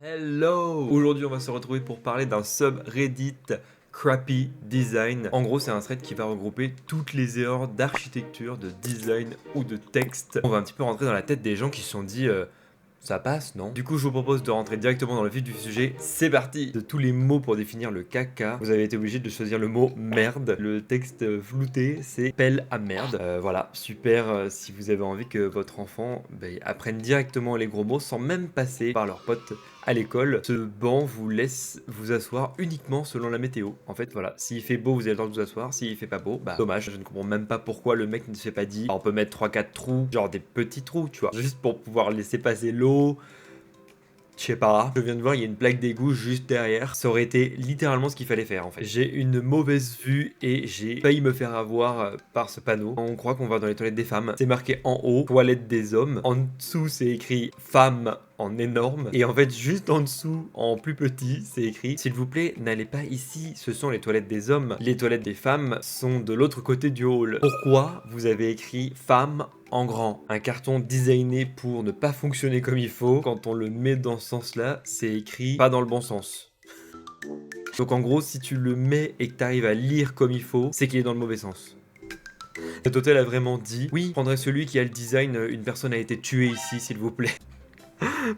Hello! Aujourd'hui, on va se retrouver pour parler d'un subreddit Crappy Design. En gros, c'est un thread qui va regrouper toutes les erreurs d'architecture, de design ou de texte. On va un petit peu rentrer dans la tête des gens qui se sont dit ça passe, non? Du coup, je vous propose de rentrer directement dans le vif du sujet. C'est parti! De tous les mots pour définir le caca, vous avez été obligé de choisir le mot merde. Le texte flouté, c'est pelle à merde. Voilà, super si vous avez envie que votre enfant apprenne directement les gros mots sans même passer par leurs potes à l'école. Ce banc vous laisse vous asseoir uniquement selon la météo. En fait, voilà, s'il fait beau, vous avez le droit de vous asseoir. S'il fait pas beau, bah dommage. Je ne comprends même pas pourquoi le mec ne s'est pas dit on peut mettre 3-4 trous, genre des petits trous, tu vois, juste pour pouvoir laisser passer l'eau. Je sais pas, je viens de voir, il y a une plaque d'égout juste derrière. Ça aurait été littéralement ce qu'il fallait faire en fait. J'ai une mauvaise vue et j'ai failli me faire avoir par ce panneau. On croit qu'on va dans les toilettes des femmes. C'est marqué en haut, toilettes des hommes. En dessous, c'est écrit femmes en énorme. Et en fait, juste en dessous, en plus petit, c'est écrit s'il vous plaît, n'allez pas ici, ce sont les toilettes des hommes. Les toilettes des femmes sont de l'autre côté du hall. Pourquoi vous avez écrit femmes en grand? Un carton designé pour ne pas fonctionner comme il faut. Quand on le met dans ce sens-là, c'est écrit pas dans le bon sens. Donc en gros, si tu le mets et que tu arrives à lire comme il faut, c'est qu'il est dans le mauvais sens. Cet hôtel a vraiment dit oui, je prendrai celui qui a le design, une personne a été tuée ici, s'il vous plaît.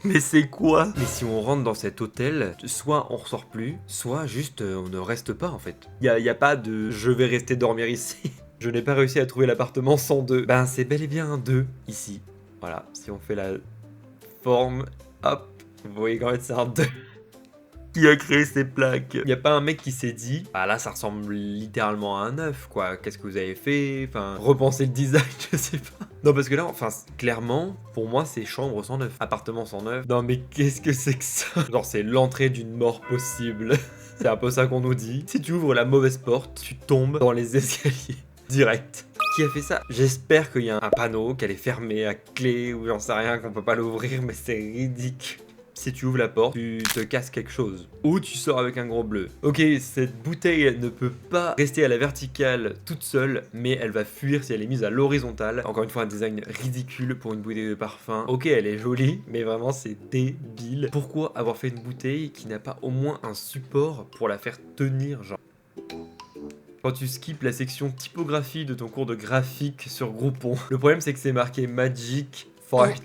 Mais c'est quoi? Mais si on rentre dans cet hôtel, soit on ressort plus, soit juste on ne reste pas en fait. Y a pas de je vais rester dormir ici. Je n'ai pas réussi à trouver l'appartement sans 2. Ben c'est bel et bien un 2 ici. Voilà, si on fait la forme, hop, vous voyez qu'en fait c'est un 2. Qui a créé ces plaques? Y a pas un mec qui s'est dit ah là ça ressemble littéralement à un 9 quoi, qu'est-ce que vous avez fait? Enfin, repenser le design, je sais pas. Non parce que là, enfin clairement, pour moi c'est chambre 109, appartement 109. Non mais qu'est-ce que c'est que ça? Genre c'est l'entrée d'une mort possible. C'est un peu ça qu'on nous dit. Si tu ouvres la mauvaise porte, tu tombes dans les escaliers. Direct. Qui a fait ça? J'espère qu'il y a un panneau, qu'elle est fermée à clé ou j'en sais rien, qu'on peut pas l'ouvrir, mais c'est ridicule. Si tu ouvres la porte, tu te casses quelque chose. Ou tu sors avec un gros bleu. Ok, cette bouteille ne peut pas rester à la verticale toute seule, mais elle va fuir si elle est mise à l'horizontale. Encore une fois, un design ridicule pour une bouteille de parfum. Ok, elle est jolie, mais vraiment c'est débile. Pourquoi avoir fait une bouteille qui n'a pas au moins un support pour la faire tenir, genre? Quand tu skippes la section typographie de ton cours de graphique sur Groupon, le problème c'est que c'est marqué Magic Fart.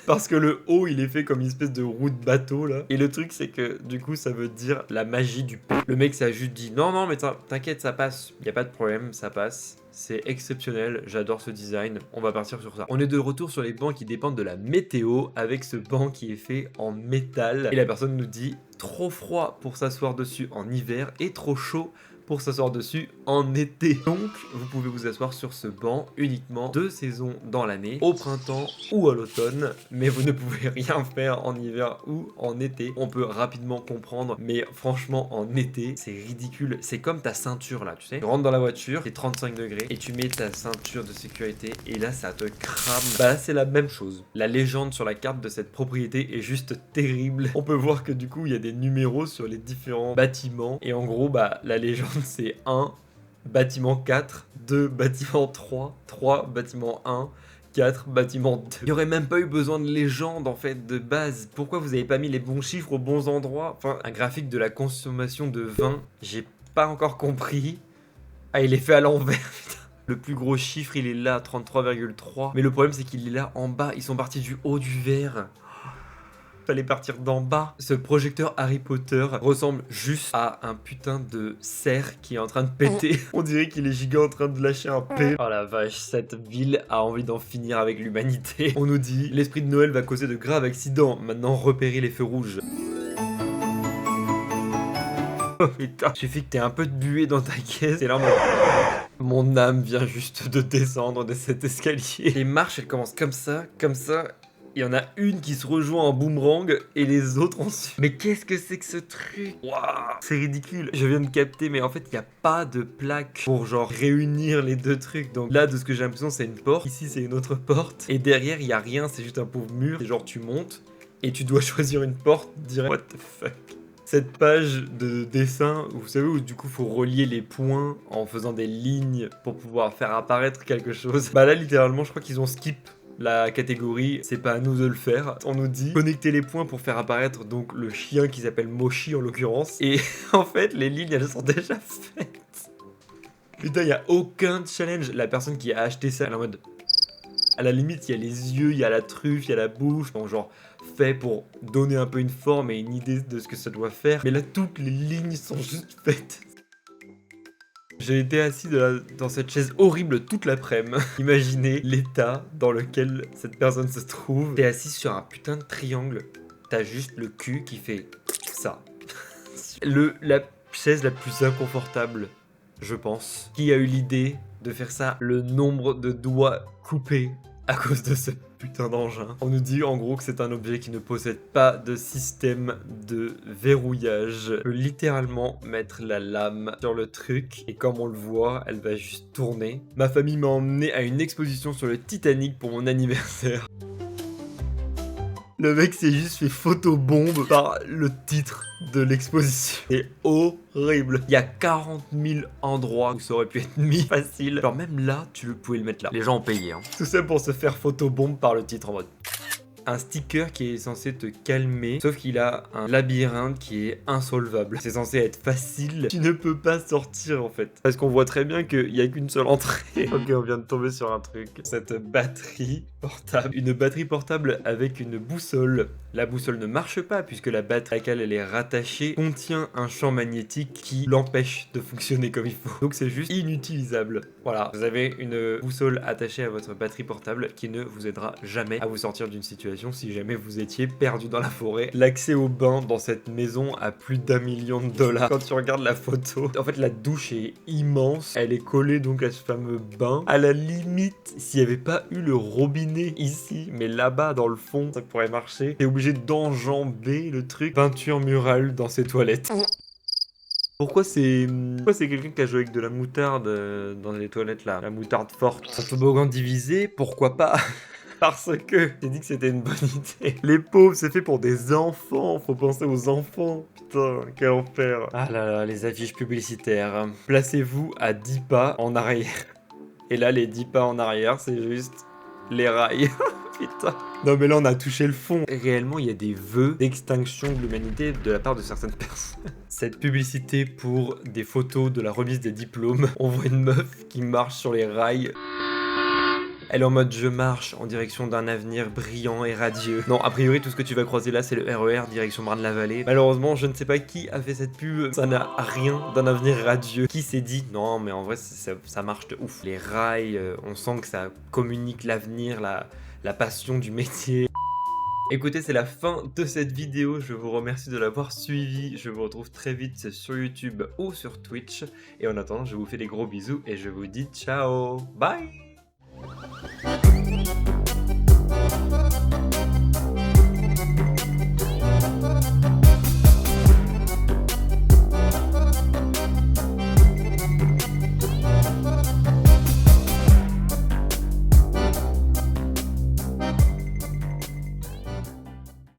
Parce que le haut il est fait comme une espèce de roue de bateau là. Et le truc c'est que du coup ça veut dire la magie du P. Le mec ça a juste dit non mais t'inquiète ça passe, y a pas de problème, ça passe. C'est exceptionnel, j'adore ce design, on va partir sur ça. On est de retour sur les bancs qui dépendent de la météo avec ce banc qui est fait en métal. Et la personne nous dit trop froid pour s'asseoir dessus en hiver et trop chaud pour s'asseoir dessus en été. Donc, vous pouvez vous asseoir sur ce banc uniquement 2 saisons dans l'année, au printemps ou à l'automne, mais vous ne pouvez rien faire en hiver ou en été. On peut rapidement comprendre, mais franchement, en été, c'est ridicule. C'est comme ta ceinture là, tu sais. Tu rentres dans la voiture, c'est 35 degrés, et tu mets ta ceinture de sécurité, et là, ça te crame. Bah là, c'est la même chose. La légende sur la carte de cette propriété est juste terrible. On peut voir que du coup, il y a des numéros sur les différents bâtiments, et en gros, bah, la légende c'est 1, bâtiment 4, 2, bâtiment 3, 3, bâtiment 1, 4, bâtiment 2. Il n'y aurait même pas eu besoin de légende en fait de base. Pourquoi vous avez pas mis les bons chiffres aux bons endroits? Enfin, un graphique de la consommation de vin, j'ai pas encore compris. Ah, il est fait à l'envers, putain. Le plus gros chiffre, il est là, 33,3. Mais le problème, c'est qu'il est là en bas. Ils sont partis du haut du verre. Fallait partir d'en bas. Ce projecteur Harry Potter ressemble juste à un putain de cerf qui est en train de péter. On dirait qu'il est giga en train de lâcher un P. Oh la vache, cette ville a envie d'en finir avec l'humanité. On nous dit, l'esprit de Noël va causer de graves accidents. Maintenant, repérez les feux rouges. Oh putain, suffit que t'aies un peu de buée dans ta caisse et là mon âme vient juste de descendre de cet escalier. Les marches, elles commencent comme ça, comme ça. Il y en a une qui se rejoint en boomerang et les autres en suivent. Mais qu'est-ce que c'est que ce truc? Waouh, c'est ridicule. Je viens de capter, mais en fait, il n'y a pas de plaque pour genre réunir les deux trucs. Donc là, de ce que j'ai l'impression, c'est une porte. Ici, c'est une autre porte. Et derrière, il n'y a rien, c'est juste un pauvre mur. Et genre, tu montes et tu dois choisir une porte direct. What the fuck? Cette page de dessin, vous savez, où du coup faut relier les points en faisant des lignes pour pouvoir faire apparaître quelque chose. Bah là littéralement je crois qu'ils ont skip La catégorie, c'est pas à nous de le faire. On nous dit connecter les points pour faire apparaître donc le chien qui s'appelle Mochi en l'occurrence. Et en fait, les lignes, elles sont déjà faites. Putain, y a aucun challenge. La personne qui a acheté ça, elle est en mode... À la limite, il y a les yeux, il y a la truffe, il y a la bouche. Bon, genre, fait pour donner un peu une forme et une idée de ce que ça doit faire. Mais là, toutes les lignes sont juste faites. J'ai été assis dans cette chaise horrible toute l'après-midi. Imaginez l'état dans lequel cette personne se trouve. T'es assis sur un putain de triangle. T'as juste le cul qui fait ça. La chaise la plus inconfortable, je pense. Qui a eu l'idée de faire ça? Le nombre de doigts coupés à cause de ce putain d'engin. On nous dit en gros que c'est un objet qui ne possède pas de système de verrouillage. Je peux littéralement mettre la lame sur le truc et comme on le voit, elle va juste tourner. Ma famille m'a emmené à une exposition sur le Titanic pour mon anniversaire. Le mec s'est juste fait photobombe par le titre de l'exposition. C'est horrible. Il y a 40 000 endroits où ça aurait pu être mis facile. Genre même là, tu pouvais le mettre là. Les gens ont payé. Hein. Tout ça pour se faire photobombe par le titre en mode... Un sticker qui est censé te calmer, sauf qu'il a un labyrinthe qui est insolvable. C'est censé être facile, tu ne peux pas sortir en fait. Parce qu'on voit très bien qu'il n'y a qu'une seule entrée. Ok, on vient de tomber sur un truc. Cette batterie portable. Une batterie portable avec une boussole. La boussole ne marche pas puisque la batterie à laquelle elle est rattachée contient un champ magnétique qui l'empêche de fonctionner comme il faut. Donc c'est juste inutilisable. Voilà, vous avez une boussole attachée à votre batterie portable qui ne vous aidera jamais à vous sortir d'une situation si jamais vous étiez perdu dans la forêt. L'accès au bain dans cette maison a plus d'1 million de dollars. Quand tu regardes la photo, en fait la douche est immense. Elle est collée donc à ce fameux bain. À la limite, s'il n'y avait pas eu le robinet ici, mais là-bas dans le fond, ça pourrait marcher. T'es obligé d'enjamber le truc. Peinture murale dans ses toilettes. Pourquoi c'est quelqu'un qui a joué avec de la moutarde dans les toilettes là? La moutarde forte. Un toboggan divisé, pourquoi pas? Parce que j'ai dit que c'était une bonne idée. Les pauvres, c'est fait pour des enfants. Faut penser aux enfants. Putain, quel enfer. Ah là là, les affiches publicitaires. Placez-vous à 10 pas en arrière. Et là, les 10 pas en arrière, c'est juste les rails. Putain. Non mais là, on a touché le fond. Réellement, il y a des vœux d'extinction de l'humanité de la part de certaines personnes. Cette publicité pour des photos de la remise des diplômes. On voit une meuf qui marche sur les rails. Elle est en mode je marche en direction d'un avenir brillant et radieux. Non, a priori tout ce que tu vas croiser là c'est le RER direction Marne-la-Vallée. Malheureusement je ne sais pas qui a fait cette pub. Ça n'a rien d'un avenir radieux. Qui s'est dit non mais en vrai ça marche de ouf. Les rails, on sent que ça communique l'avenir, la passion du métier. Écoutez, c'est la fin de cette vidéo, je vous remercie de l'avoir suivi, je vous retrouve très vite sur YouTube ou sur Twitch, et en attendant je vous fais des gros bisous et je vous dis ciao, bye.